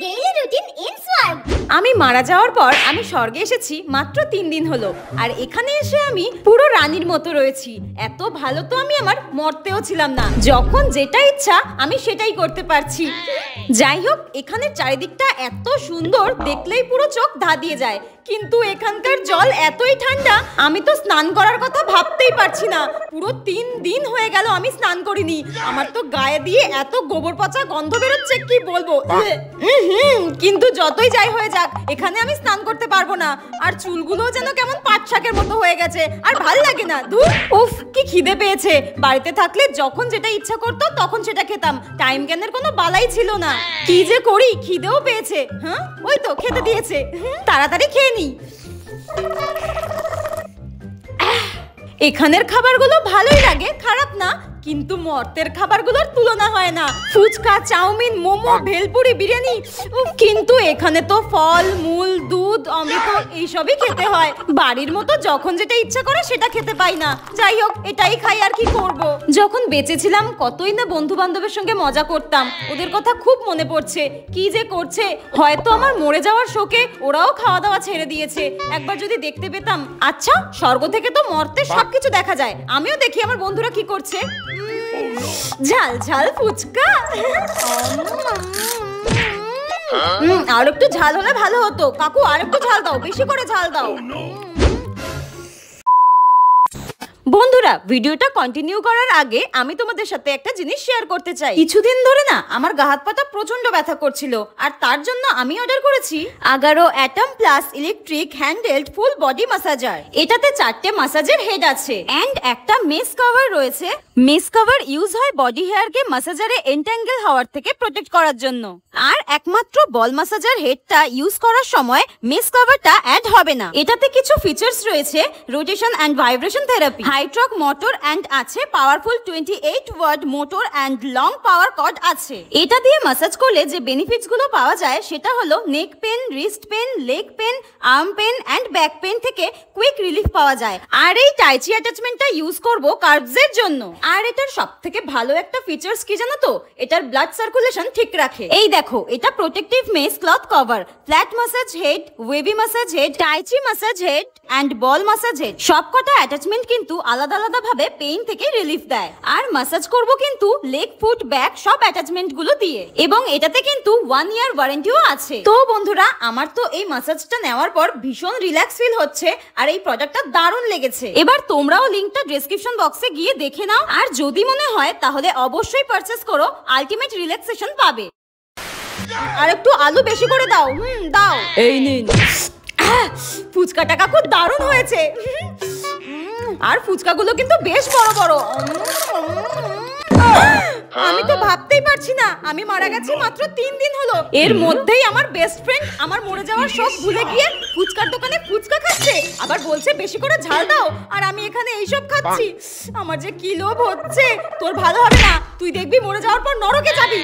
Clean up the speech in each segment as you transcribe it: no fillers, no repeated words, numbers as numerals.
daily routine in Swarg. আমি মারা যাওয়ার পর আমি স্বর্গে এসেছি মাত্র 3 দিন হলো, আর এখানে এসে আমি পুরো রানীর মতো রয়েছি। এত ভালো তো আমি আমার মরতেও ছিলাম না। যখন যেটা ইচ্ছা আমি সেটাই করতে পারছি। যাই হোক, এখানে চারিদিকটা এত সুন্দর, দেখলেই পুরো চোখ ধাঁধিয়ে যায়। কিন্তু এখানকার জল এতই ঠান্ডা, আমি তো স্নান করার কথা ভাবতেই পারছি না। পুরো 3 দিন হয়ে গেল আমি স্নান করিনি। আমার তো গায়ে দিয়ে এত গোবর পচা গন্ধ বেরোচ্ছে, কি বলবো। কিন্তু যতই যাই হয়ে যাক, এখানে আমি স্নান করতে পারবো না। আর চুলগুলোও যেন কেমন পাট শাকের মতো হয়ে গেছে, আর ভাল লাগে না। ধুর, উফ, কি খিদে পেয়েছে। বাড়িতে থাকলে যখন যেটা ইচ্ছা করতো তখন সেটা খেতাম, টাইম জ্ঞানের কোনো বালাই ছিল না। কি যে করি, খিদেও পেয়েছে। হ্যাঁ, ওই তো খেতে দিয়েছে, তাড়াতাড়ি খেয়ে নি। এখানের খাবারগুলো ভালোই লাগে, খারাপ না, কিন্তু মর্তের খাবারগুলোর তুলনা হয় না। ফুচকা, চাউমিন, মোমো, ভেলপুরি, বিরিয়ানি। কিন্তু এখানে তো ফল মূল, দুধ, অমৃত এইসবই খেতে হয়। বাড়ির মতো যখন যেটা ইচ্ছা করে সেটা খেতে পাই না। যাই হোক, এটাই খাই, আর কি করব। যখন বেঁচে ছিলাম কতই না বন্ধু বান্ধবের সঙ্গে মজা করতাম। ওদের কথা খুব মনে পড়ছে। কি যে করছে, হয়তো আমার মরে যাওয়ার শোকে ওরাও খাওয়া দাওয়া ছেড়ে দিয়েছে। একবার যদি দেখতে পেতাম। আচ্ছা, স্বর্গ থেকে তো মর্তে সবকিছু দেখা যায়, আমিও দেখি আমার বন্ধুরা কি করছে। ঝাল ঝাল ফুচকা। আর একটু ঝাল হলে ভালো হতো। কাকু, আর একটু ঝাল দাও, বেশি করে ঝাল দাও। বন্ধুরা, ভিডিওটা কন্টিনিউ করার আগে আমি তোমাদের সাথে একটা জিনিস শেয়ার করতে চাই। কিছুদিন ধরে না আমার গা হাত পাটা প্রচন্ড ব্যথা করছিল, আর তার জন্য আমি অর্ডার করেছি Agaro atom plus electric handheld full body massager. এটাতে 4টে ম্যাসাজের হেড আছে এন্ড একটা মেস কভার রয়েছে। মেস কভার ইউজ হয় বডি হেয়ারকে ম্যাসাজারে এন্ট্যাঙ্গেল হওয়ার থেকে প্রোটেক্ট করার জন্য। আর একমাত্র বল ম্যাসাজার হেডটা ইউজ করার সময় মেস কভারটা অ্যাড হবে না। এটাতে কিছু ফিচার্স রয়েছে, rotation and vibration therapy, high torque motor and আছে powerful 28 watt motor and long power cord আছে। এটা দিয়ে ম্যাসাজ করলে যে বেনিফিটস গুলো পাওয়া যায় সেটা হলো neck pain, wrist pain, leg pain, arm pain and back pain থেকে কুইক রিলিফ পাওয়া যায়। আর এই টাইচি অ্যাটাচমেন্টটা ইউজ করব কার্ভসের জন্য। আর এটার সবথেকে ভালো একটা ফিচার্স কি জানো তো, এটার ব্লাড সার্কুলেশন ঠিক রাখে। এই দেখো, এটা protective mesh cloth cover, flat massage head, wavy massage head, tai chi massage head and ball massage head. সবকটা অ্যাটাচমেন্ট কিন্তু আলাদা আলাদা ভাবে পেইন থেকে রিলিফ দেয়। আর ম্যাসাজ করব কিন্তু লেগ, ফুট, ব্যাক সব অ্যাটাচমেন্ট গুলো দিয়ে। এবং এটাতে কিন্তু 1 ইয়ার ওয়ারেন্টিও আছে। তো বন্ধুরা, আমার তো এই ম্যাসাজটা নেওয়ার পর ভীষণ রিল্যাক্স ফিল হচ্ছে, আর এই প্রোডাক্টটা দারুণ লেগেছে। এবার তোমরাও লিংকটা ডেসক্রিপশন বক্সে গিয়ে দেখে নাও, আর যদি মনে হয় তাহলে অবশ্যই পারচেজ করো, আলটিমেট রিল্যাক্সেশন পাবে। আর একটু আলু বেশি করে দাও। দাও, এই নিন। ফুচকাটা কাকু দারুণ হয়েছে। আর ফুচকাগুলো কিন্তু বেশ বড় বড়। আমি তো ভাবতেই পারছি না, আমি মারা গেছি মাত্র 3 দিন হলো, এর মধ্যেই আমার বেস্ট ফ্রেন্ড আমার মরে যাওয়ার শখ ভুলে গিয়ে ফুচকার দোকানে ফুচকা খাচ্ছে, আবার বলছে বেশি করে ঝাল দাও, আর আমি এখানে এইসব খাচ্ছি। আমার যে কি লোভ হচ্ছে। তোর ভালো হবে না, তুই দেখবি মরে যাওয়ার পর নরকে যাবি।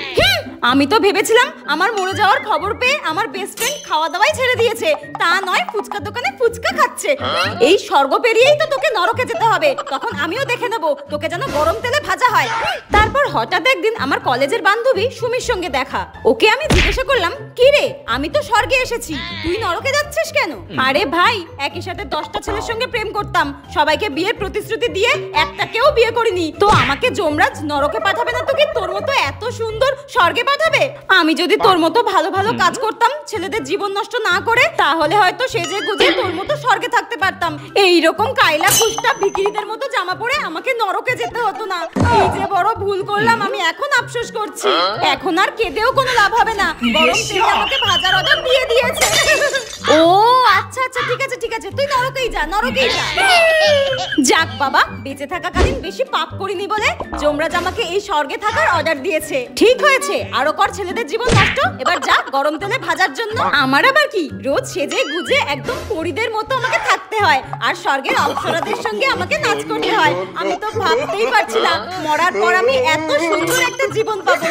আমি তো ভেবেছিলাম আমার মরে যাওয়ার খবর পেয়ে আমার বেস্ট ফ্রেন্ড খাওয়া দাওয়াই ছেড়ে দিয়েছে, তা নয়, ফুচকার দোকানে ফুচকা খাচ্ছে। এই স্বর্গ পেরিয়েই তো তোকে নরকে যেতে হবে, তখন আমিও দেখে নেব তোকে যেন গরম তেলে ভাজা হয়। তারপর হঠাৎ একদিন আমার কলেজের বান্ধবী সুমির সঙ্গে দেখা। ওকে আমি জিজ্ঞাসা করলাম, কি রে, আমি তো স্বর্গে এসেছি, তুই নরকে যাচ্ছিস কেন? আরে ভাই, একই সাথে 10টা ছেলের সঙ্গে প্রেম করতাম, সবাইকে বিয়ের প্রতিশ্রুতি দিয়ে একটাকেও বিয়ে করিনি, তো আমাকে যমরাজ নরকে পাঠাবে না তো কি তোর মতো এত সুন্দর স্বর্গে পাঠাবে? আমি যদি তোর মতো ভালো ভালো কাজ করতাম, ছেলেদের জীবন নষ্ট না করে, তাহলে হয়তো সেজে গুজে তোর মতো স্বর্গে থাকতে পারতাম। এইরকম কাইলা কুষ্টা ভিখিরিদের মতো জামা পরে আমাকে নরকে যেতে হতো না। এই যে বড় ভুল করলাম, আমি এখন আফসোস করছি। এখন আর কেঁদেও কোনো লাভ হবে না, গরম তেলে আমাকে ভাজার অর্ডার দিয়ে দিয়েছে। ও আচ্ছা আচ্ছা, ঠিক আছে ঠিক আছে, তুই নরকেই যা, নরকেই যা। যাক বাবা, বেঁচে থাকাকালীন বেশি পাপ করিনি বলে যমরাজ আমাকে এই স্বর্গে থাকার অর্ডার দিয়েছে। ঠিক হয়েছে, আরো কর ছেলেদের জীবন নষ্ট, এবার যা গরম তেলে ভাজার জন্য। আমার আবার কি, রোজ সেজে গুজে একদম পরীদের মতো আমাকে থাকতে হয়, আর স্বর্গের অপ্সরাদের সঙ্গে আমাকে নাচ করতে হয়। আমি তো ভাবতেই পারছি না মরার পর আমি এত সুন্দর একটা জীবন পাবো।